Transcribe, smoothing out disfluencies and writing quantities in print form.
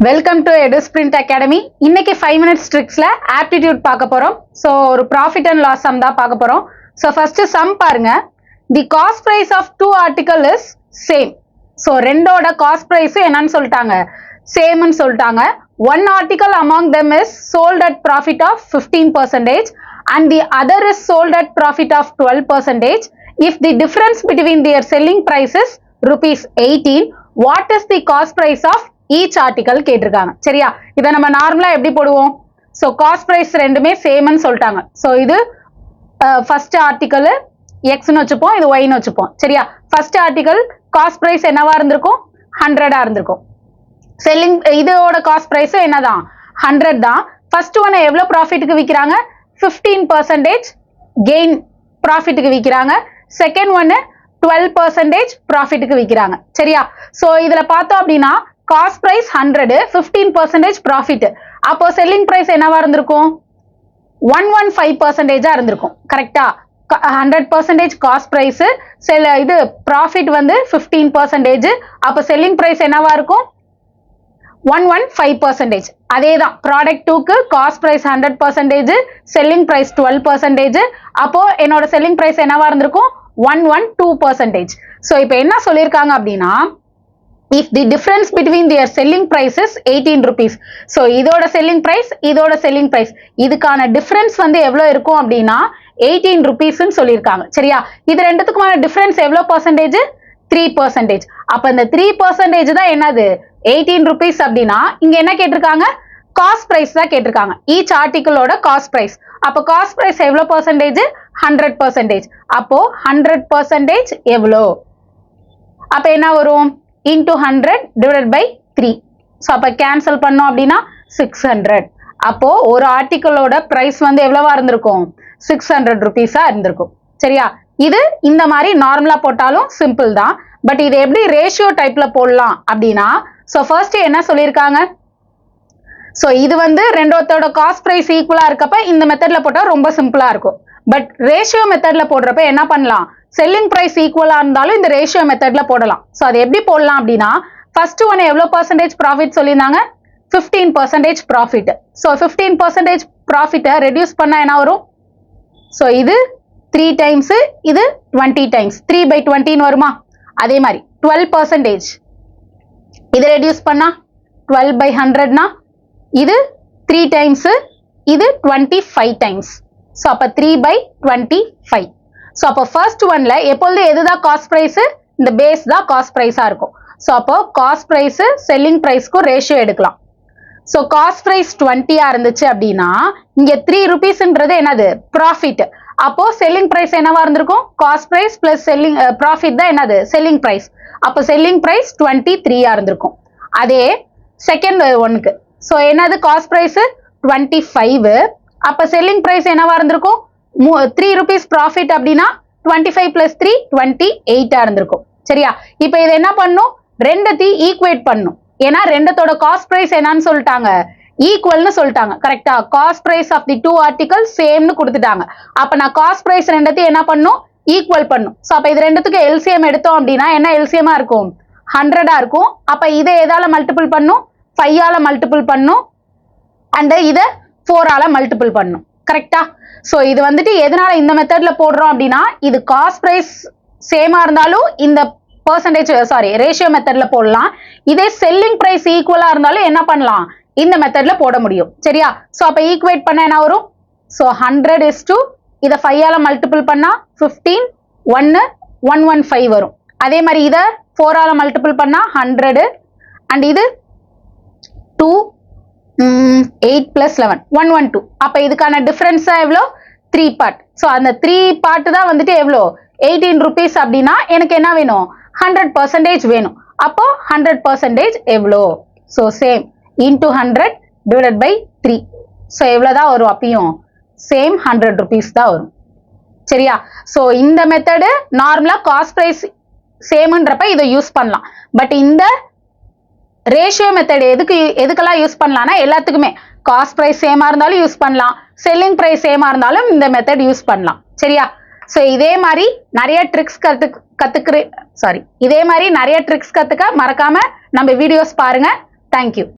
Welcome to EduSprint Academy. இன்னைக்கு 5 minutes tricks aptitude பார்க்க போறோம். So ஒரு profit and loss sum தான் பார்க்க போறோம். So first sum பாருங்க. The cost price of two article is same. So ரெண்டோட cost price என்னன்னு சொல்லிட்டாங்க? Same ன்னு சொல்லிட்டாங்க. One article among them is sold at profit of 15% and the other is sold at profit of 12%. If the difference between their selling prices rupees 18, what is the cost price of each article கேட்டிருக்காங்க. சரியா? இதை நம்ம நார்மலா எப்படி போடுவோம்? So cost price ரெண்டுமே சேம்னு சொல்லிட்டாங்க. So இது first article X ன்னு வச்சுப்போம், இது Y ன்னு வச்சுப்போம். சரியா? first article cost price என்னவா இருந்திருக்கும்? 100 இருந்திருக்கும். selling இதோட cost price என்னதான்? 100 தான். first one எவ்வளவு ப்ராஃபிட்டுக்கு விற்கிறாங்க? 15% gain ப்ராஃபிட்டுக்கு விற்கிறாங்க. second one 12% ப்ராஃபிட்டுக்கு விற்கிறாங்க. சரியா? so இதுல பார்த்தோம் அப்படின்னா cost price 100, 15% profit. அப்போ selling price என்னவா இருந்திருக்கும்? 115% இருந்திருக்கும். கரெக்டா? 100% cost price, இது profit வந்து 15%. அப்போ selling price என்னவா இருக்கும்? 115%. அதேதான் product 2க்கு cost price 100%, selling price 12%. அப்போ என்னோட selling price என்னவா இருந்திருக்கும்? 112%. so இப்போ என்ன சொல்லியிருக்காங்க அப்படின்னா, if the difference between their selling price is 18 rupees. so இதோட selling price, இதோட selling price, இதுக்கான difference வந்து எவ்வளவு இருக்கும் அப்படின்னா 18 rupees ன்னு சொல்லியிருக்காங்க. சரியா? இது ரெண்டுத்துக்குமான difference எவ்வளவு percentage? 3%. அப்ப இந்த 3% தான் என்னது? 18 rupees அப்படின்னா இங்க என்ன கேட்டிருக்காங்க? cost price தான் கேட்டிருக்காங்க. each articleோட cost price. அப்ப cost price எவ்வளவு percentage? 100%. அப்போ 100% எவ்வளோ? அப்ப என்ன வரும்? into 100 divided by 3. so அப்ப cancel பண்ணோம் அப்படின்னா 600. அப்போ ஒரு ஆர்டிக்கிளோட பிரைஸ் வந்து எவ்வளவா இருந்திருக்கும்? 600 rupees-ஆ இருந்திருக்கும். சரியா? இது இந்த மாதிரி நார்மலா போட்டாலும் சிம்பிள் தான். பட் இது எப்படி ரேஷியோ டைப்ல போடலாம் அப்படின்னா, so first என்ன சொல்லியிருக்காங்க? so இது வந்து ரெண்டோத்தோட காஸ்ட் பிரைஸ் ஈக்குவலா இருக்கப்ப இந்த மெத்தட்ல போட்டா ரொம்ப சிம்பிளா இருக்கும். பட் ரேஷியோ மெத்தட்ல போடுறப்ப என்ன பண்ணலாம்? செல்லிங் பிரைஸ் ஈக்குவலா இருந்தாலும் இந்த ரேஷியோ மெத்தட்ல போடலாம். சோ அது எப்படி போடலாம் அப்படின்னா, ஃபர்ஸ்ட் ஒன் எவ்வளவு பர்சன்டேஜ் ப்ராஃபிட் சொல்லியிருந்தாங்க? 15% ப்ராஃபிட். சோ 15% ப்ராஃபிட்டை ரெடியூஸ் பண்ணா என்ன வரும்? சோ இது 3 டைம்ஸ், இது 20 டைம்ஸ், 3/20 வருமா? அதே மாதிரி 12%, இது ரெடியூஸ் பண்ணா 12/100னா இது 3 டைம்ஸ், இது 25 டைம்ஸ். சோ அப்ப 3/25. சோ அப்போ ஃபர்ஸ்ட் ஒன்ல எப்பொழுது எதுதான் காஸ்ட் பிரைஸ்? இந்த பேஸ் தான் காஸ்ட் பிரைஸா இருக்கும். சோ அப்போ காஸ்ட் பிரைஸ் செல்லிங் பிரைஸ்க்கு ரேஷியோ எடுக்கலாம். சோ காஸ்ட் பிரைஸ் 20 இருந்துச்சு அப்படின்னா இங்க 3 rupeesன்றது என்னது? ப்ராஃபிட். அப்போ செல்லிங் பிரைஸ் என்னவா இருந்திருக்கும்? Cost price plus selling profit தான் என்னது? Selling price. அப்போ செல்லிங் பிரைஸ் 23 இருந்திருக்கும். அதே செகண்ட் ஒன்னுக்கு சோ என்னது? Cost price 25. அப்ப செல்லிங் பிரைஸ் என்னவா இருந்திருக்கும்? 3 rupees ப்ராஃபிட் அப்படின்னா 25 plus 3 28 இருந்திருக்கும். சரியா? இப்ப இது என்ன பண்ணும்? ரெண்டத்தையும் ஈக்குவேட் பண்ணும். ஏன்னா ரெண்டத்தோட காஸ்ட் பிரைஸ் என்னன்னு சொல்லிட்டாங்க? ஈக்குவல்னு சொல்லிட்டாங்க. கரெக்டா? Cost price of the two article சேம்னு கொடுத்துட்டாங்க. அப்ப நான் காஸ்ட் பிரைஸ் ரெண்டத்தையும் என்ன பண்ணும்? ஈக்குவல் பண்ணும். சோ அப்ப இது ரெண்டுத்துக்கு எல்சிஎம் எடுத்தோம் அப்படின்னா என்ன எல்சிஎமா இருக்கும்? 100 இருக்கும். அப்ப இதை எதால மல்டிபிள் பண்ணும்? 5ஆல மல்டிபிள் பண்ணும். அண்ட் இதை 4ஆல மல்டிபிள் பண்ணும். கரெக்டா? சோ இது வந்துட்டு எதனால இந்த மெத்தட்ல போடுறோம் அப்படின்னா, இது காஸ்ட் பிரைஸ் சேமா இருந்தாலும் இந்த பெர்சன்டேஜ் ரேஷியோ மெத்தட்ல போடலாம். இதே செல்லிங் பிரைஸ் ஈக்குவலா இருந்தாலும் என்ன பண்ணலாம்? இந்த மெத்தட்ல போட முடியும். சரியா? சோ அப்ப ஈக்குவேட் பண்ண என்ன வரும்? சோ 100 is to இத 5ஆல மல்டிபிள் பண்ணா 15, 1 115 வரும். அதே மாதிரி இத 4ஆல மல்டிபிள் பண்ணா 100 அண்ட் இது 2 8 plus 11 112. அப்ப இதுக்கான டிஃபரன்ஸ் எவ்வளோ? 3 பார்ட். சோ அந்த 3 பார்ட் தான் வந்துட்டு எவ்வளோ? 18 rupees அப்படின்னா எனக்கு என்ன வேணும்? 100% வேணும். அப்போ 100% எவ்வளோ? So same into 100 divided by 3. So எவ்வளவுதான் வரும்? அப்பயும் சேம் 100 rupees தான் வரும். சரியா? சோ இந்த மெத்தடு நார்மலா காஸ்ட் பிரைஸ் சேம்ன்றப்ப இதை யூஸ் பண்ணலாம். பட் இந்த ரேஷியோ மெத்தட் எதுக்கெல்லாம் யூஸ் பண்ணலாம்னா எல்லாத்துக்குமே காஸ்ட் பிரைஸ் சேமா இருந்தாலும் யூஸ் பண்ணலாம், செல்லிங் பிரைஸ் சேமா இருந்தாலும் இந்த மெத்தட் யூஸ் பண்ணலாம். சரியா? சோ இதே மாதிரி நிறைய ட்ரிக்ஸ் கத்துக்க மறக்காம நம்ம வீடியோஸ் பாருங்க. தேங்க்யூ.